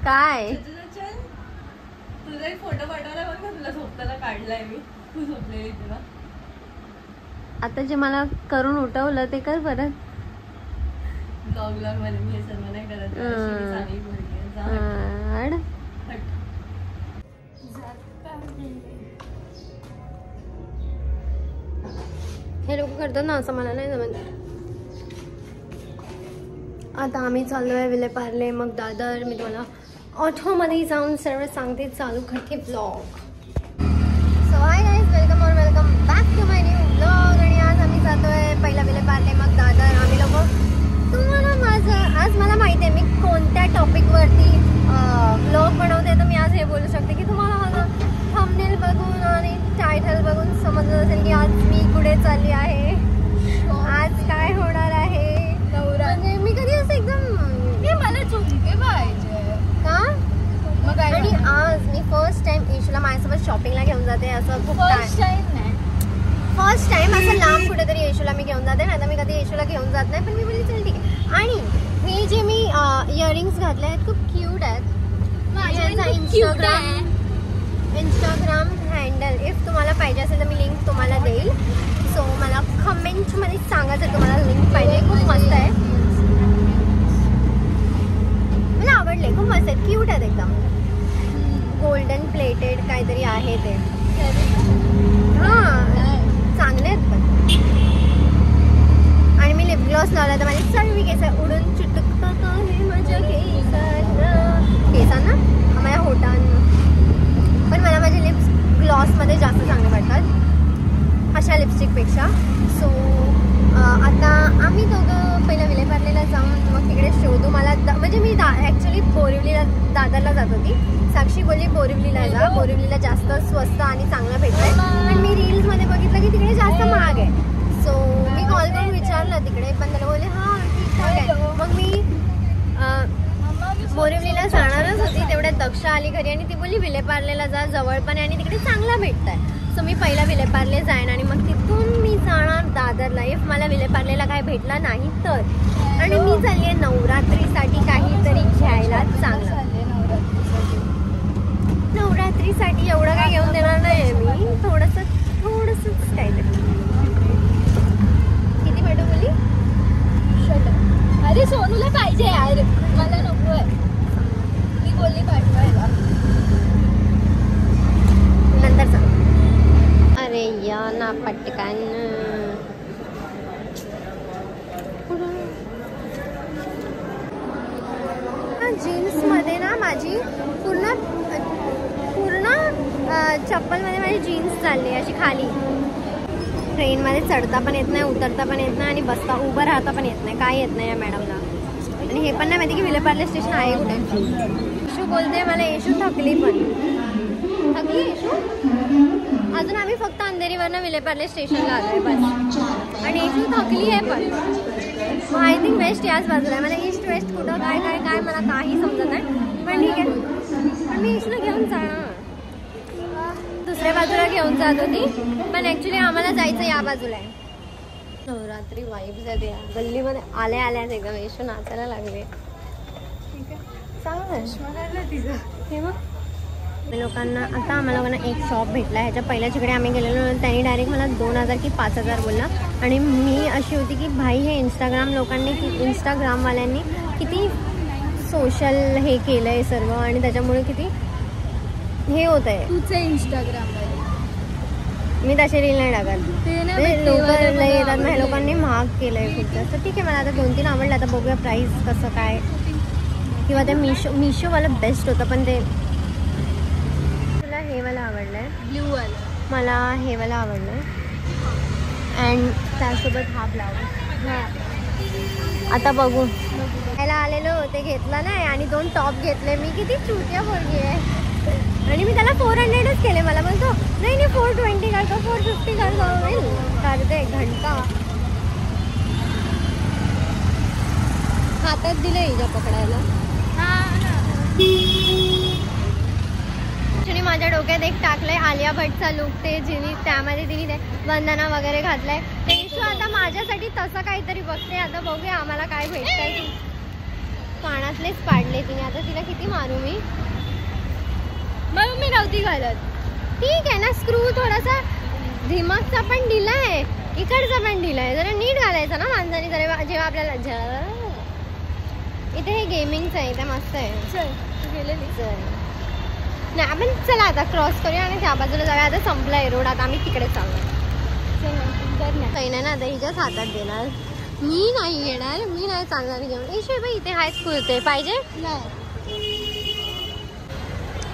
काय तुझा एक फोटो पाठवला बघ ना, तुला झोपताना काढलाय मी, तू झोपलेली तुला. आता जे मला करून उठवलं ते कर परत. ब्लॉग मध्ये मी हे सर्व नाही करत. चांगली मुलगी आहे. हे लोक करतात ना असं मला नाही जमत. आता आम्ही चाललोय विलेपार्ले, मग दादर. मी तुम्हाला ऑटोमध्ये जाऊन सर्व सांगते. चालू करते blog. So hi guys, welcome और welcome back to my new blog. आणि आज आम्ही जातोय पहिला विलेपार्ले, मग दादर. आम्ही लोक तुम्हाला आज मला माहिती आहे मी कोणत्या टॉपिकवरती ब्लॉग बनवते. तर मी आज हे बोलू शकते की तुम्हाला माझं थंबनेल बघून आणि टायटल बघून समजलं असेल की आज मी कुठे चालली आहे, आज काय होणार आहे. म्हणजे मी कधी असं एकदम मला झुमके पाहिजे का मग. आणि आज मी फर्स्ट टाइम येशूला माझ्यासोबत शॉपिंगला घेऊन जाते. असं खूप फर्स्ट टाइम असं लांब कुठेतरी येशूला मी घेऊन जाते. नाही तर मी कधी येशूला घेऊन जात नाही. पण मी बोलली चल ठीक आहे. आणि हे जे मी इयरिंग्स घातले आहेत खूप क्यूट आहेत. इंस्टाग्राम हँडल इफ तुम्हाला पाहिजे असेल तर मी लिंक तुम्हाला देईल. सो मला कमेंटमध्ये सांगा जर तुम्हाला लिंक पाहिजे. खूप मस्त आहे, मला आवडले, खूप मस्त आहेत, क्यूट आहेत एकदम. गोल्डन प्लेटेड काहीतरी आहे ते. हां चांगले आहेत पण. आणि मी लिप ग्लॉस लावला तर माझे सर्व केस उडून चिटकतात माझ्या केसांना माझ्या होटांना. पण मला माझे लिप्स ग्लॉसमध्ये जास्त चांगले वाटतात अशा लिपस्टिकपेक्षा. सो आता आम्ही दोघं पहिला विलेपार्लेला जाऊन मग तिकडे शोधू. मला म्हणजे मी ॲक्च्युली बोरिवलीला दादरला जात होती. साक्षी बोलली बोरिवलीला जा, बोरिवलीला जास्त स्वस्त आणि चांगलं भेटतंय. पण मी रील्समध्ये बघितलं की तिकडे जास्त महाग आहे. सो मी कॉल करून विचारलं तिकडे, पण त्याला बोलले हां ठीकठाक आहे. मग मी बोरिवलीला जाणारच होती, तेवढ्यात दक्षा आली घरी आणि ती बोलली विलेपार्लेला जा, जवळ पण आहे आणि तिकडे चांगला भेटतंय. सो मी पहिला विलेपार्ले जाईन आणि मग तिथून मी जाणार दादरला इफ मला विलेपार्लेला काय भेटला नाही तर. आणि मी चालली आहे नवरात्रीसाठी काहीतरी घ्यायला चांगलं. नवरात्रीसाठी एवढं काय घेऊन देणार नाही मी, थोडंसंच काहीतरी. किती भेटू बोली? अरे सोनूला पाहिजे यार, मला नको आहे. मी बोलली पाठवायला, नंतर सांग. अरे या ना पटकन. जीन्समध्ये ना माझी पूर्ण चप्पलमध्ये माझी जीन्स चालली अशी खाली. ट्रेनमध्ये चढता पण येत नाही, उतरता पण येत नाही आणि बसता उभं राहता पण येत नाही. काय येत नाही या मॅडमला. आणि हे पण नाही माहिती की विलेपार्ले स्टेशन आहे कुठे. येशू बोलते मला येशू थकली पण. थकली येशू? अजून आम्ही फक्त अंधेरीवरनं विलेपार्ले स्टेशनला आलोय बस. आणि येशू थकली आहे पण. आय थिंक वेस्ट याच बाजूला आहे. मला ईस्ट वेस्ट कुठं काय काय काय मला काही समजत नाही. पण ठीक आहे, पण मी येशूला घेऊन जाणार. दुसऱ्या बाजूला घेऊन जात होती पण ॲक्च्युली आम्हाला जायचं या बाजूला आहे. नवरात्री वाईब्स आहेत या गल्लीमध्ये आल्याच एकदम. येशू नाचायला लागले. चांगलं लोकांना. आता आम्हाला एक शॉप भेटला. ह्याच्या पहिल्या जिकडे आम्ही गेलेलो त्यांनी डायरेक्ट मला 2000 की 5000 बोलला. आणि मी अशी होती की भाई हे इंस्टाग्रामवाल्यांनी किती सोशल हे केलं आहे सर्व आणि त्याच्यामुळे किती हे होत आहे. तुझे इंस्टाग्राम मी तसे रील नाही टाकत. लोक येतात ना, लोकांनी महाग केलं आहे खूप जास्त. ठीक आहे, मला आता 2-3 आवडलं. आता बघूया प्राईस कसं काय. किंवा ते मिशोवालं बेस्ट होतं. पण ते तुला हे वाला आवडलं आहे ब्ल्यूवाला. मला हे वाला आवडलं आहे. अँड त्यासोबत हा ब्लाऊज. आता बघू. याला आलेलो ते घेतला नाही आणि 2 टॉप घेतले मी. किती चुट्या पोरगी आहे. आणि मी त्याला 400च केले. मला बोलतो नाही 420 करतो, 450 करतो. करते घंटा हातात दिलं हिच्या पकडायला. ॲक्च्युली माझ्या डोक्यात एक टाकलंय आलिया भट्टचा लुक. ते जिनी त्यामध्ये तिने वंदना वगैरे घातलाय. ते इशू आता माझ्यासाठी तसं काहीतरी बघते. आता बघूया आम्हाला काय भेटतंय. कानातलेच पाडले तिने. आता तिला किती मारू मी? म्हणून मी नव्हती घालत. ठीक आहे ना, स्क्रू थोडासा धिमागचा पण दिलाय, इकडचा पण दिलाय, जरा नीट घालायचा ना माणसाने. जरा जेव्हा आपल्याला इथे हे गेमिंगचं आहे, इथे मस्त आहे. चल गेलेली. नाही आपण चला आता क्रॉस करूया आणि त्या बाजूला जाऊया. आता संपलाय रोड, आता आम्ही तिकडे चाललो. काही नाही ना, आता हिच्याच हातात देणार. मी नाही येणार, मी नाही चालणार घेऊन. ए बाई इथे हाय कुर्ते पाहिजे.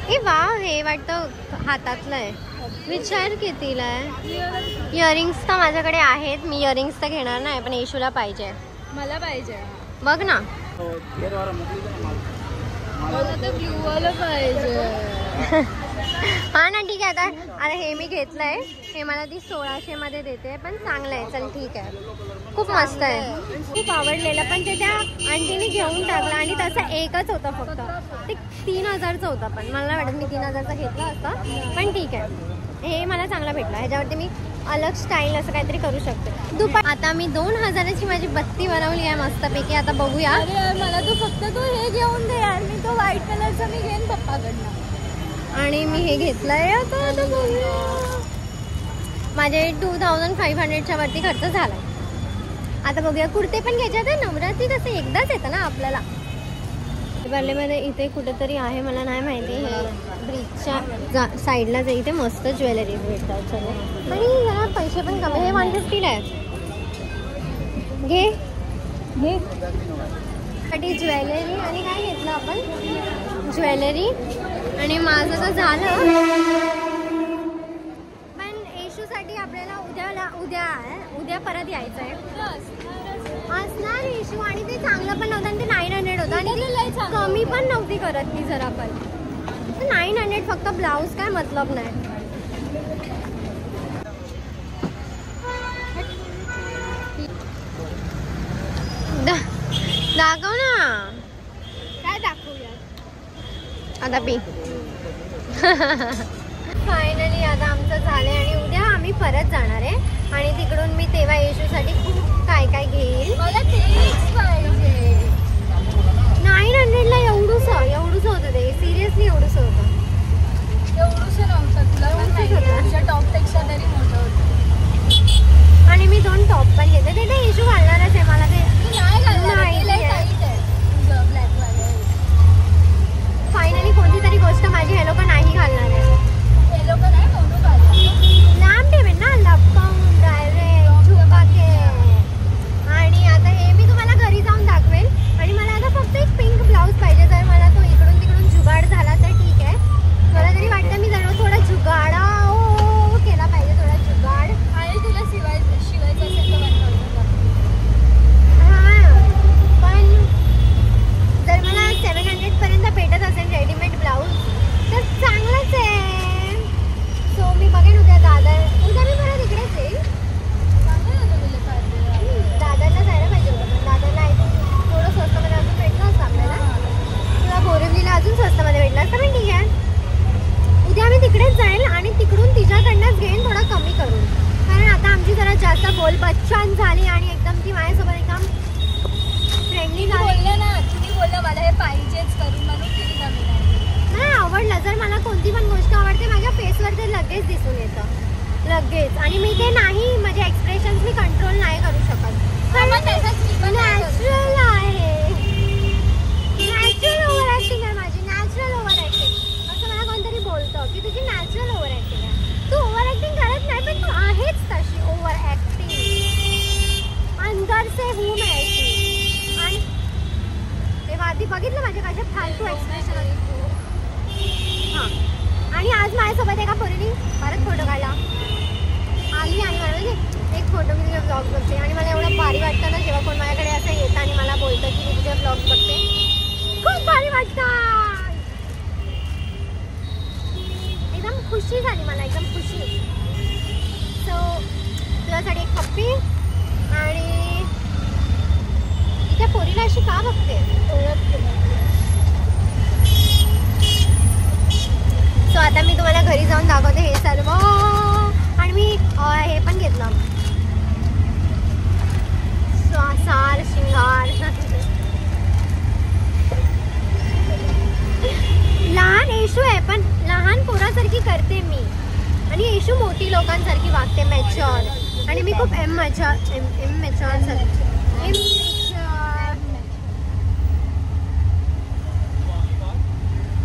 हे वाव, हे वाटतं हातातलं आहे. विचार कितीला आहे? इयरिंग्स तर माझ्याकडे आहेत, मी इयरिंग्स तर घेणार नाही, पण येशूला पाहिजे. मला पाहिजे. बघ ना. मला तर ब्लू वाला पाहिजे. हा ना ठीक आहे. आता हे मी घेतलंय, हे मला ती 1600 मध्ये देते, पण चांगलं आहे. चल ठीक आहे, खूप मस्त आहे, खूप आवडलेलं. पण ते त्या आंटीने घेऊन टाकलं आणि तसं एकच होतं फक्त. ते 3000चं होतं, पण मला नाही वाटत मी 3000चा घेतला असता. पण ठीक आहे, हे मला चांगला भेटला. ह्याच्यावरती मी अलग स्टाईल असं काहीतरी करू शकते. आता मी 2000ची माझी बत्ती बनवली आहे मस्तपैकी. आता बघूया. अरे यार मला फक्त तू हे घेऊन दे यार, मी तो व्हाईट कलरचा मी घेईन पप्पाकडनं. आणि मी हे घेतलंय. आता बघूया, माझे 2500च्या वरती खर्च झाला. आता बघूया, कुर्ते पण घ्यायचे होते. नवरात्री कसं एकदाच येतं ना आपल्याला. बालेमध्ये इथे कुठेतरी आहे, मला नाही माहिती. हे ब्रिजच्या साईडला जाई, इथे मस्त ज्वेलरीज भेटतात सगळे. आणि जरा पैसे पण कमी. हे 150ला आहे. घे हे साठी ज्वेलरी. आणि काय घेतलं आपण? ज्वेलरी. आणि माझं तर झालं. पण येशूसाठी आपल्याला उद्या परत यायचं आहे. असणार येशू. आणि ते चांगलं पण नव्हतं, आणि ते 900 होतं, आणि ती कमी पण नव्हती करत ती जरा पण. 900 फक्त ब्लाऊज, काय मतलब नाही. दाखव ना. काय दाखवूया आता पी. फायनली आता आमचं झालंय, आणि उद्या आम्ही परत जाणार आहे. आणि तिकडून मी तेव्हा येशूसाठी खूप काय काय घेईल. मला तेच पाहिजे. 900ला एवढूच होतं ते. सिरियसली एवढूच होतं. एवढूसं नव्हतं, तुला टॉपपेक्षा तरी मोठं होतं. आणि मी 2 टॉप पण घेते. ते येशू घालणारच आहे. मला ते फायनली कोणती तरी गोष्ट माझी हे लोक नाही घालणार आहे. हे लोक नाही म्हणून लांब ठेवेन ना, लपवून डायरेक्ट झुकाके. आणि आता हे मी तुम्हाला घरी जाऊन दाखवेल. आणि मला आता फक्त एक पिंक ब्लाऊज पाहिजे. जर मला तो इकडून तिकडून जुगाड झाला तर ठीक आहे. मला तरी वाटतं मी जर थोडा जुगाड केला पाहिजे, थोडा जुगाड. आणि तुला शिवायचं असेल तर पण जर मला 700 पर्यंत भेटत असेल रेडीमेड ब्लाऊज तर चांगलंच आहे. सो मी बघेन उद्या मी परत इकडेच येईल. दादरला जायला पाहिजे होतं, पण दादरला थोडं स्वस्तामध्ये अजून भेटलं असतं आपल्याला. किंवा बोरिवलीला अजून स्वस्तामध्ये भेटलं असतं. पण ठीक आहे, उद्या आम्ही तिकडेच जाईल आणि तिकडून तिच्याकडनंच घेईन, थोडं कमी करून. कारण आता आमची जरा जास्त बोलबच्चन झाली आणि एकदम ती माझ्यासोबत एकदम फ्रेंडली झाली ना. तुम्ही बोलला मला हे पाहिजेच करून, म्हणून किती कमी नाही आवडलं. जर मला कोणती पण गोष्ट आवडते, माझ्या फेसवर ते लगेच दिसून येतं, लगेच. आणि मी ते नाही, माझे एक्सप्रेशन्स मी कंट्रोल नाही करू शकत. नॅचरल आहे, नॅचरल ओव्हर ऍक्टिंग आहे माझी. नॅचरल ओव्हर ऍक्टिंग असं मला कोणतरी बोलतं की तुझी नॅचरल ओव्हर ऍक्टिंग आहे. तू ओव्हर ऍक्टिंग करत नाही, पण तू आहेच तशी ओव्हर ऍक्टिंग. अंदर से हूँ मैं ऐसी. आणि तेव्हा आधी बघितलं माझ्या कशा फालतू एक्सप्रेशन आहे. हां, आणि आज माझ्यासोबत एका पोरीने परत फोटो काढला आली. आणि मला म्हणजे एक फोटो मी तुझे ब्लॉग बघते, आणि मला एवढं भारी वाटतं ना जेव्हा कोण माझ्याकडे असं येतं आणि मला बोलतं की मी तुझे ब्लॉग बघते. खूप भारी वाटतं, एकदम खुशी झाली मला, एकदम खुशी. सो तुझ्यासाठी एक पप्पी. आणि त्या पोरीला अशी का बघते? सो आता मी तुम्हाला घरी जाऊन दाखवते हे सर्व. आणि मी हे पण घेतलं, सार शिंगार. लोकांसारखी वागते, मॅच्युअर. आणि मी खूप इमॅच्युअर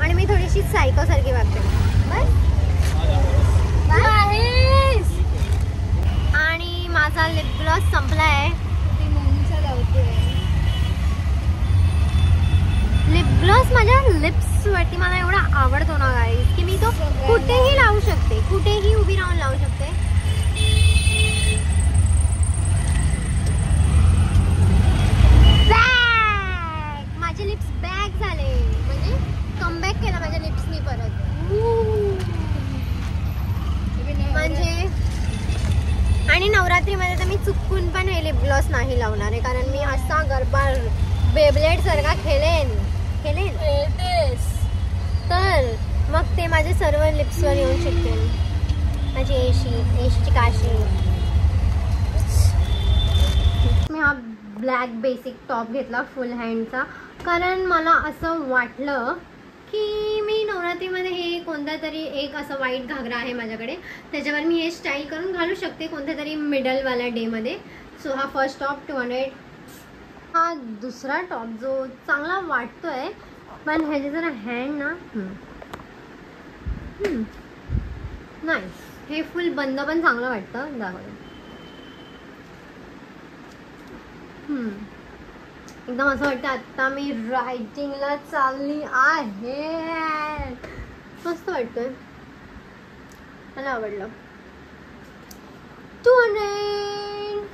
आणि मी थोडीशी सायको सारखी वागते. आणि माझा लिप ग्लॉस संपलाय. लिप ग्लॉस माझ्या लिप्स वरती मला एवढा आवडतो ना गाईज की मी तो कुठेही लावू शकते, कुठेही उभी राहून लावू शकते. माझे लिप्स बॅक झाले, म्हणजे कमबॅक केला माझ्या लिप्सनी परत. म्हणजे आणि नवरात्रीमध्ये तर मी चुकून पण हे लिप ग्लॉस नाही लावणार आहे, कारण मी असा गरबा बेब्लेड सारखा खेळेन तर मग ते माझे सर्व लिप्सवर येऊन शिकतील. माझी एशीची काशी. मी हा ब्लॅक बेसिक टॉप घेतला फुल हँडचा, कारण मला असं वाटलं की मी नवरात्रीमध्ये हे कोणता तरी एक असं व्हाईट घागरा आहे माझ्याकडे, त्याच्यावर मी हे स्टाईल करून घालू शकते कोणत्या तरी मिडलवाल्या डेमध्ये. सो हा फर्स्ट टॉप 200. हा दुसरा टॉप जो चांगला वाटतोय, पण ह्याचे जरा हँड ना नाही, हे फुल बंद पण चांगलं वाटतं. दाखवलं एकदम असं वाटतं आता मी रायटिंगला चालली आहे. मस्त वाटतंय, मला आवडलं. 200.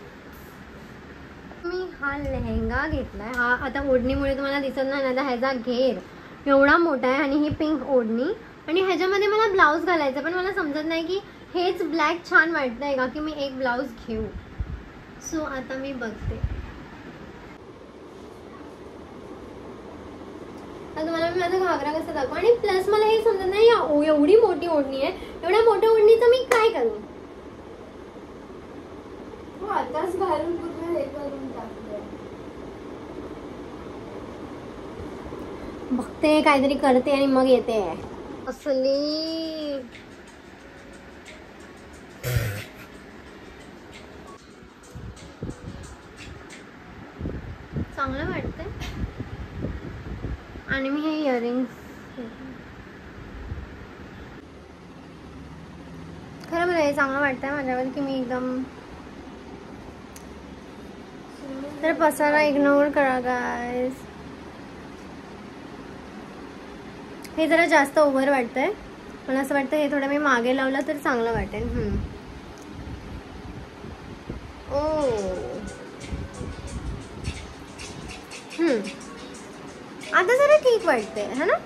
मी हा लेहंगा घेतलाय. हा आता ओढणीमुळे तुम्हाला दिसत नाही, आता ह्याचा घेर एवढा मोठा आहे आणि ही पिंक ओढणी, आणि ह्याच्यामध्ये मला ब्लाऊज घालायचा, पण मला समजत नाही की हेच ब्लॅक छान वाटतंय का की मी एक ब्लाऊज घेऊ. सो आता मी बघते. आता तुम्हाला मी माझा घागरा कसा दाखवू, आणि प्लस मला हे समजत नाही एवढी मोठी ओढणी आहे, एवढ्या मोठ्या ओढणीचं मी काय करू. आताच घालून पूर्ण हे करून टाकलंय. बघते काहीतरी करते आणि मग येते. असली चांगलं वाटतंय. आणि मी हे इयरिंग्स खरं मला हे चांगलं वाटतंय माझ्यावर की मी एकदम. तर पसारा इग्नोर करा गाईज. हे जरा जास्त ओव्हर वाटतंय. मला असं वाटतं हे थोडं मी मागे लावलं तर चांगलं वाटेल. आता जरा ठीक वाटतंय है ना.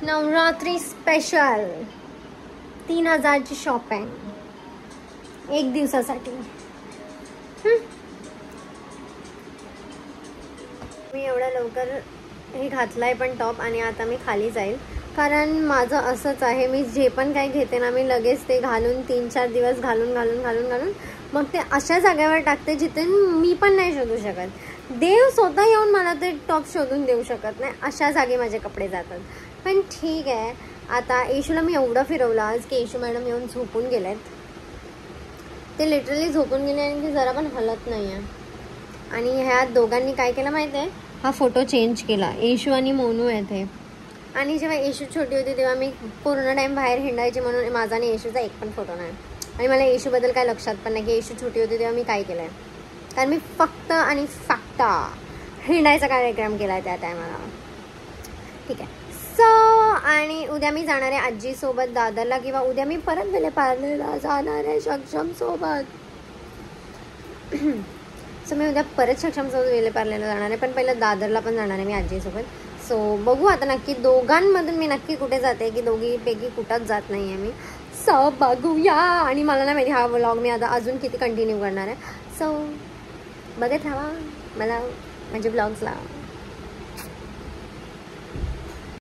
नवरात्री स्पेशल 3000ची शॉपिंग एक दिवसासाठी. मी एवढ्या लवकर हे घातलाय पण टॉप, आणि आता मी खाली जाईल, कारण माझं असंच आहे. मी जे पण काही घेते ना, मी लगेच ते घालून 3-4 दिवस घालून मग ते अशा जागेवर टाकते जिथे मी पण नाही शोधू शकत. देव स्वतः येऊन मला ते टॉप शोधून देऊ शकत नाही, अशा जागी माझे कपडे जातात. पण ठीक आहे. आता येशूला मी एवढं फिरवलं आज की येशू मॅडम येऊन झोपून गेलेत. ते लिटरली झोपून गेले आणि ते जरा पण हलत नाही आहे. आणि ह्या दोघांनी काय केलं माहिती आहे, हा फोटो चेंज केला. येशू आणि मोनू आहेत हे. आणि जेव्हा येशू छोटी होती तेव्हा मी पूर्ण टाईम बाहेर हिंडायची, म्हणून माझा आणि येशूचा एक पण फोटो नाही. आणि मला येशूबद्दल काय लक्षात पण नाही की येशू छोटी होती तेव्हा मी काय केलं आहे, कारण मी फक्त आणि फक्त हिंडायचा कार्यक्रम केला आहे त्या टायमाला. ठीक आहे. सो आणि उद्या मी जाणार आहे आजीसोबत दादरला, किंवा उद्या मी परत विलेपार्लेला जाणार आहे सक्षमसोबत. सो मी उद्या परत सक्षमसोबत विलेपार्लेला जाणार आहे, पण पहिलं दादरला पण जाणार आहे मी आजीसोबत. सो बघू आता नक्की दोघांमधून मी नक्की कुठे जाते, की दोघीपैकी कुठंच जात नाही आहे मी. सो बघूया. आणि मला नाही माहिती हा व्लॉग मी आता अजून किती कंटिन्यू करणार आहे. सो बघत राहा मला माझे ब्लॉग्सला.